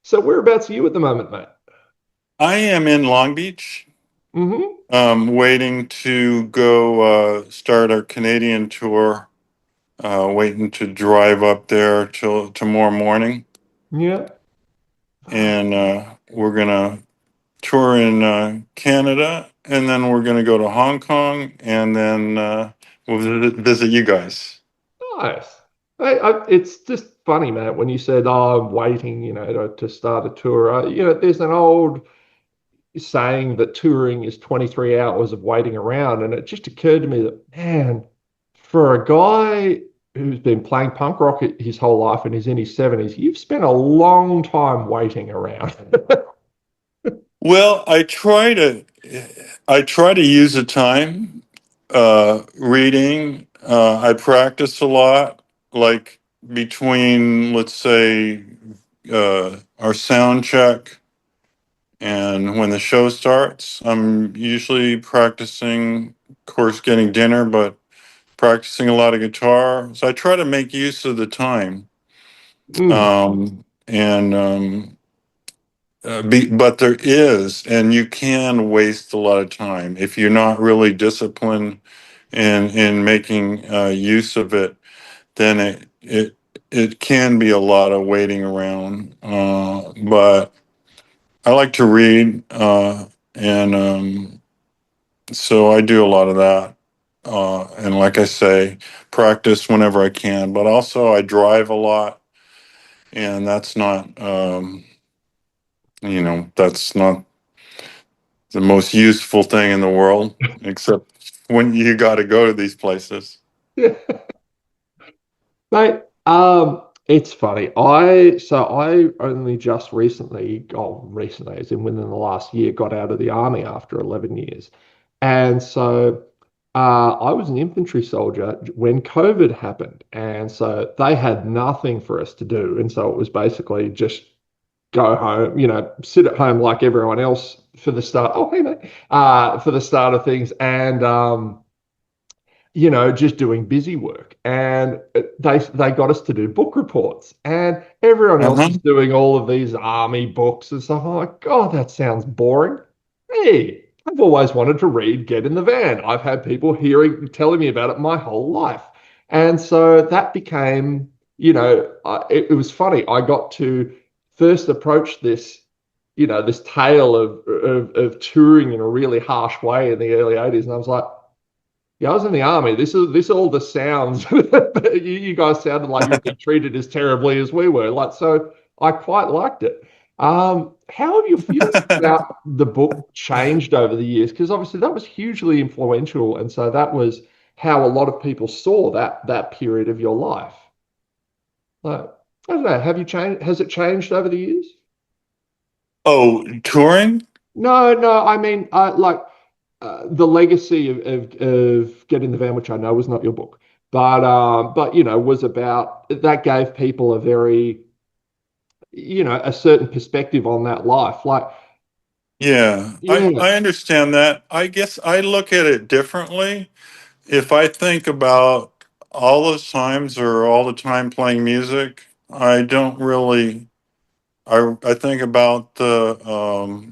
So whereabouts are you at the moment, mate? I am in Long Beach, Mm-hmm. waiting to go start our Canadian tour. Waiting to drive up there till tomorrow morning, Yeah. and we're gonna tour in Canada, and then we're gonna go to Hong Kong, and then we'll visit you guys. Nice. It's just funny, man, when you said, "Oh, I'm waiting," to start a tour. There's an old saying that touring is 23 hours of waiting around, and it just occurred to me that, man, for a guy who's been playing punk rock his whole life and is in his 70s, you've spent a long time waiting around. Well, I try to use the time reading. I practice a lot, like between, let's say, our sound check and when the show starts. I'm usually practicing, of course, getting dinner, but practicing a lot of guitar. So I try to make use of the time. Mm. And but there is, and you can waste a lot of time if you're not really disciplined in making use of it. Then it can be a lot of waiting around. But I like to read, and so I do a lot of that. And like I say, practice whenever I can. But also, I drive a lot, and that's not the most useful thing in the world, except when you got to go to these places. Yeah. Mate, it's funny. I only just recently, as in within the last year, got out of the army after 11 years. And so I was an infantry soldier when COVID happened. And so they had nothing for us to do. And so it was basically just go home, sit at home like everyone else for the start. Oh, hey, mate, for the start of things. And, just doing busy work. And they got us to do book reports, and everyone else Uh-huh. is doing all of these army books and stuff. I'm like, God, that sounds boring. Hey, I've always wanted to read Get in the Van. I've had people telling me about it my whole life. And so that became, it was funny. I got to first approach this tale of touring in a really harsh way in the early 80s. And I was like, yeah, I was in the army. This all the sounds. You guys sounded like you were being treated as terribly as we were. Like, so I quite liked it. How have your feelings about the book changed over the years? Because obviously that was hugely influential, and so that was how a lot of people saw that period of your life. Like, I don't know. Have you changed? Has it changed over the years? Oh, touring? No, no. I mean, like the legacy of Get in the Van, which I know was not your book, but was about that gave people a very a certain perspective on that life. Like, Yeah, yeah, I understand that. I guess I look at it differently. If I think about all those times or all the time playing music, I don't really. I think about the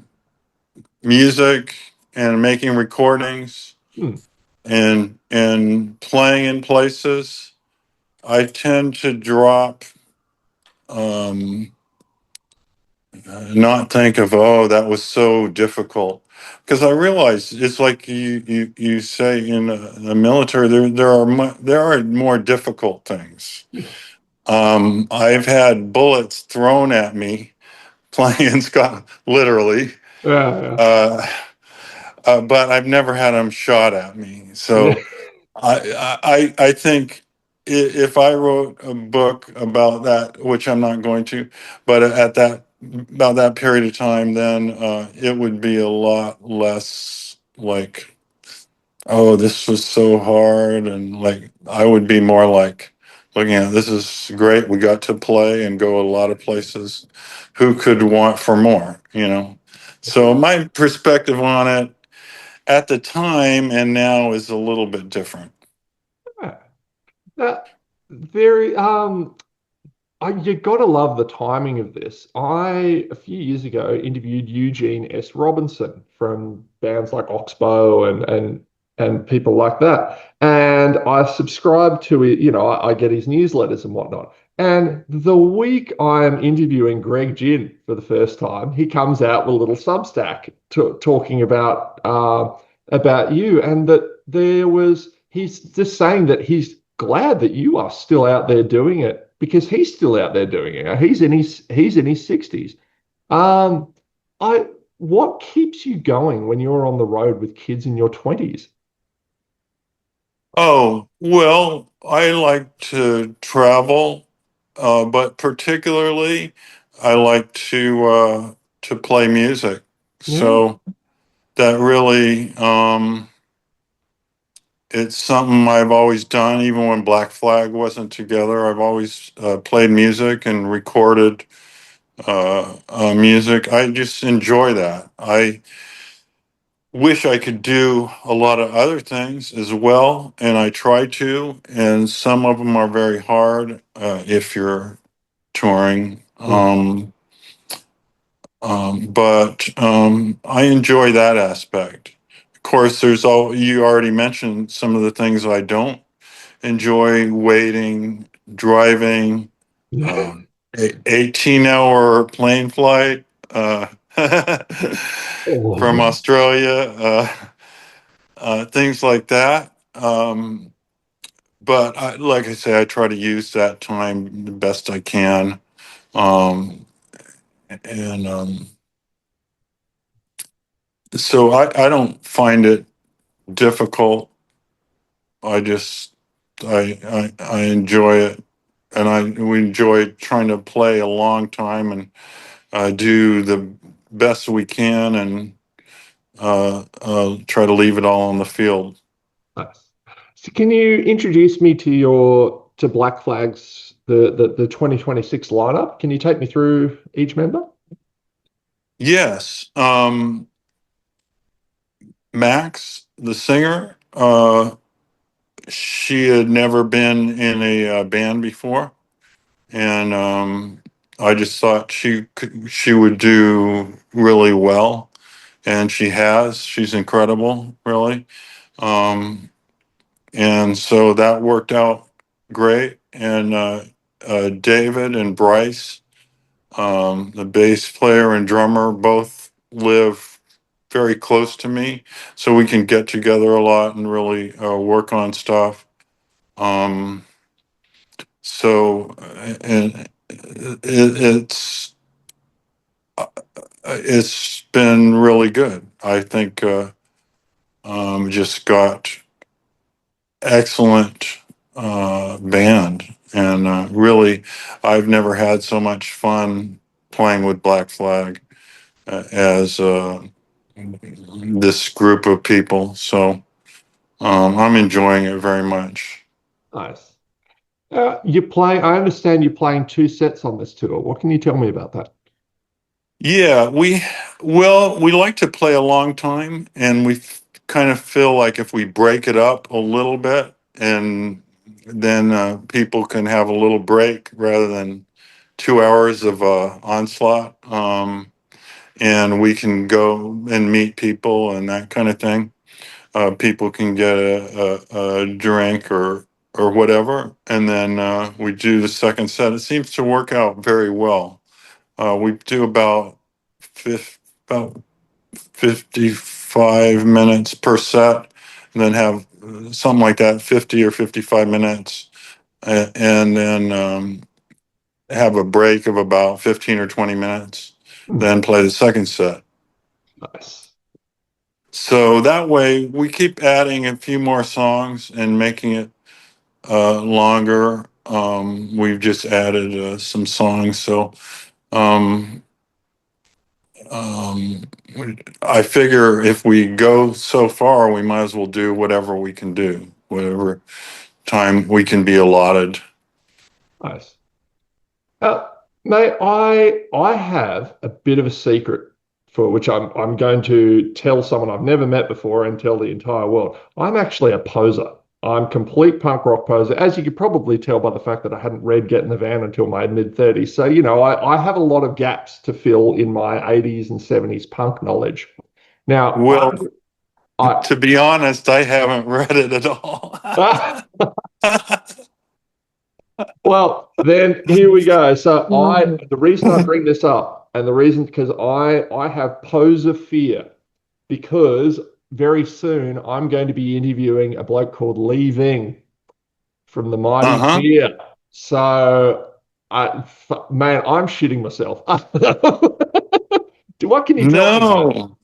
music and making recordings hmm, and playing in places. I tend to drop, um, not think of, oh, that was so difficult, because I realize it's like you say in the military, there are more difficult things. I've had bullets thrown at me playing in Scotland, literally. yeah, Uh, but I've never had them shot at me. yeah, So I think if I wrote a book about that, which I'm not going to, but at that about that period of time, then it would be a lot less like, oh, this was so hard, and like I would be more like looking at, this is great. We got to play and go a lot of places. Who could want for more, you know? So my perspective on it at the time and now is a little bit different. yeah. That very. You got to love the timing of this. A few years ago, interviewed Eugene S. Robinson from bands like Oxbow and people like that. And I subscribe to it, I get his newsletters and whatnot. And the week I'm interviewing Greg Ginn for the first time, he comes out with a little Substack talking about you, and that he's just saying that he's glad that you are still out there doing it because he's still out there doing it. He's in his 60s. Um, I what keeps you going when you're on the road with kids in your 20s? Oh, well, I like to travel, but particularly I like to play music. Yeah. So that really it's something I've always done, even when Black Flag wasn't together. I've always played music and recorded music. I just enjoy that. I wish I could do a lot of other things as well, and I try to, and some of them are very hard if you're touring. Mm. But I enjoy that aspect. Of course, you already mentioned some of the things I don't enjoy: waiting, driving, Yeah. 18-hour plane flight uh, from Oh, Australia. Things like that. But like I say, I try to use that time the best I can. Um, and so I don't find it difficult. I just, I enjoy it. And we enjoy trying to play a long time and do the best we can and try to leave it all on the field. nice. So can you introduce me to Black Flag's the 2026 lineup? Can you take me through each member? Yes. Max, the singer, she had never been in a band before, and I just thought she would do really well, and she has. She's incredible, really, um, and so that worked out great. And David and Bryce, the bass player and drummer, both live very close to me, so we can get together a lot and really work on stuff. Um, and it's been really good. I think just got excellent band, and really, I've never had so much fun playing with Black Flag as this group of people. So I'm enjoying it very much. Nice. I understand you're playing two sets on this tour. What can you tell me about that? Yeah, we like to play a long time, and kind of feel like if we break it up a little bit, and then people can have a little break rather than 2 hours of onslaught, and we can go and meet people and that kind of thing. People can get a drink or whatever, and then we do the second set. It seems to work out very well. We do about 55 minutes per set, and then have something like that, 50 or 55 minutes, and then have a break of about 15 or 20 minutes, Hmm. then play the second set. Nice. So that way we keep adding a few more songs and making it longer. We've just added some songs. So um, um, I figure if we go so far, we might as well do whatever we can do, whatever time we can be allotted. Nice. Uh, Mate, I have a bit of a secret for which I'm going to tell someone I've never met before and tell the entire world. I'm actually a poser. I'm complete punk rock poser, as you could probably tell by the fact that I hadn't read Get in the Van until my mid-30s. So, I have a lot of gaps to fill in my 80s and 70s punk knowledge. Now, Well, to be honest, I haven't read it at all. well, then here we go. So the reason I bring this up, and the reason because I have poser fear, because very soon I'm going to be interviewing a bloke called Lee Ving from the Mighty Uh-huh. Beer. So, man, I'm shitting myself. What can you tell me about it? No.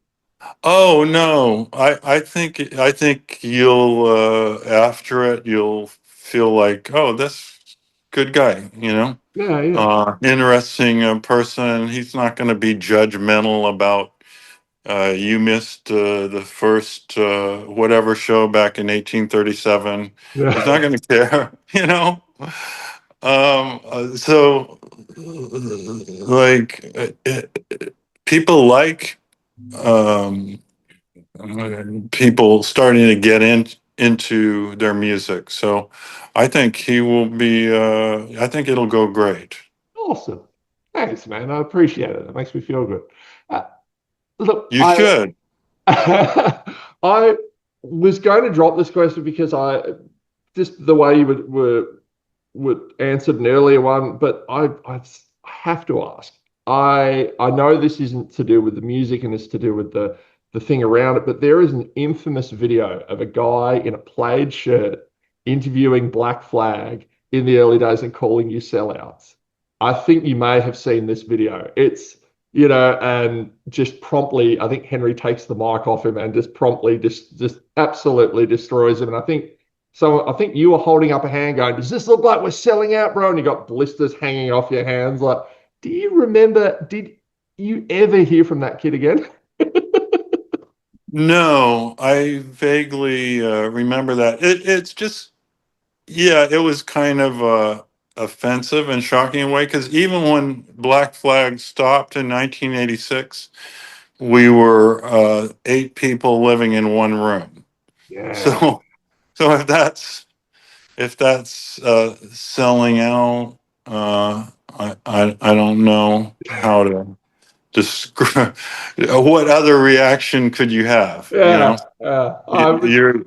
Oh no. I think you'll after it you'll feel like, oh, that's good guy, Yeah, yeah. interesting person. He's not going to be judgmental about you missed the first whatever show back in 1837. He's not Yeah. going to care, so like people like um, people starting to get into their music. So I think he will be. I think it'll go great. Awesome. Thanks, man. I appreciate it. That makes me feel good. Uh, look, You should. I was going to drop this question because I just the way you would answered an earlier one, but I have to ask. I know this isn't to do with the music and it's to do with the thing around it, but there is an infamous video of a guy in a plaid shirt interviewing Black Flag in the early days and calling you sellouts. I think you may have seen this video. And just promptly, I think Henry takes the mic off him and just promptly just absolutely destroys him. And I think you were holding up a hand going, does this look like we're selling out, bro? And you got blisters hanging off your hands. Like, do you remember, did you ever hear from that kid again? No, I vaguely remember that. It's just, yeah, it was kind of offensive and shocking in a way because even when Black Flag stopped in 1986, we were eight people living in one room. Yeah. So, so if that's selling out, I don't know how to describe. What other reaction could you have? Yeah. Yeah. You're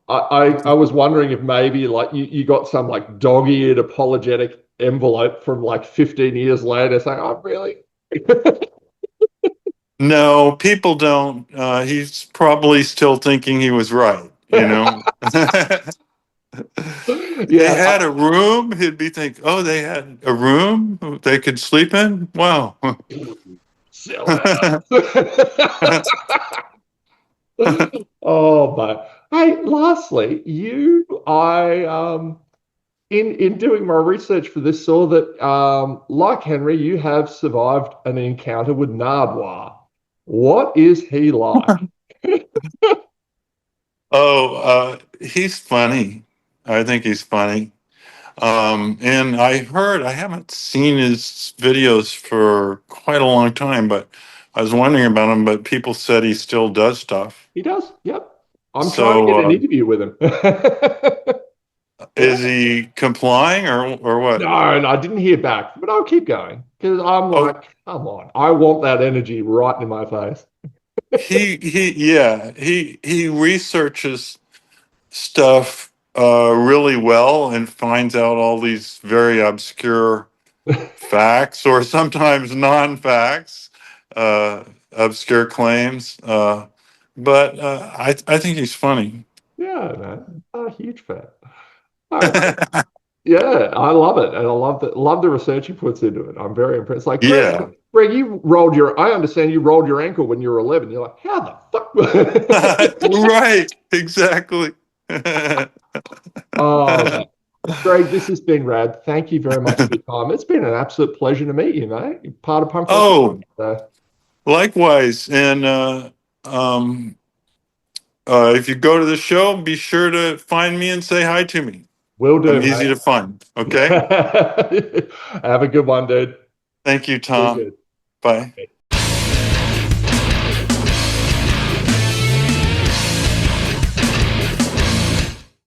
I was wondering if maybe like you got some like dog-eared apologetic envelope from like 15 years later saying, "Oh, really?" No, people don't. He's probably still thinking he was right. They Yeah. had a room. He'd be thinking, oh, they had a room they could sleep in. Wow. Sell out. Oh, but hey, lastly, in doing my research for this, saw that like Henry, you have survived an encounter with Nardwar. What is he like? Oh, he's funny. I think he's funny. And I haven't seen his videos for quite a long time, but I was wondering about him, but people said he still does stuff. He does. Yep. I'm trying to So, get an interview with him. Yeah. is he complying or what? No, no, I didn't hear back, but I'll keep going because I'm Oh, like, come on, I want that energy right in my face. he researches stuff really well and finds out all these very obscure facts or sometimes non-facts, obscure claims. But I think he's funny. Yeah, man, I'm a huge fan. All right. Yeah, I love it, and I love the research he puts into it. I'm very impressed. Like Yeah. Greg, I understand you rolled your ankle when you were 11. You're like, how the fuck? Right, exactly. Oh, man. Greg, this has been rad. Thank you very much for your time. It's been an absolute pleasure to meet you, mate. You're part of Punk Rock. Oh, So, likewise. And um, if you go to the show, be sure to find me and say hi to me. will I'm do, easy mate. to find. Okay. Have a good one, dude. Thank you, Be Tom. good. Bye.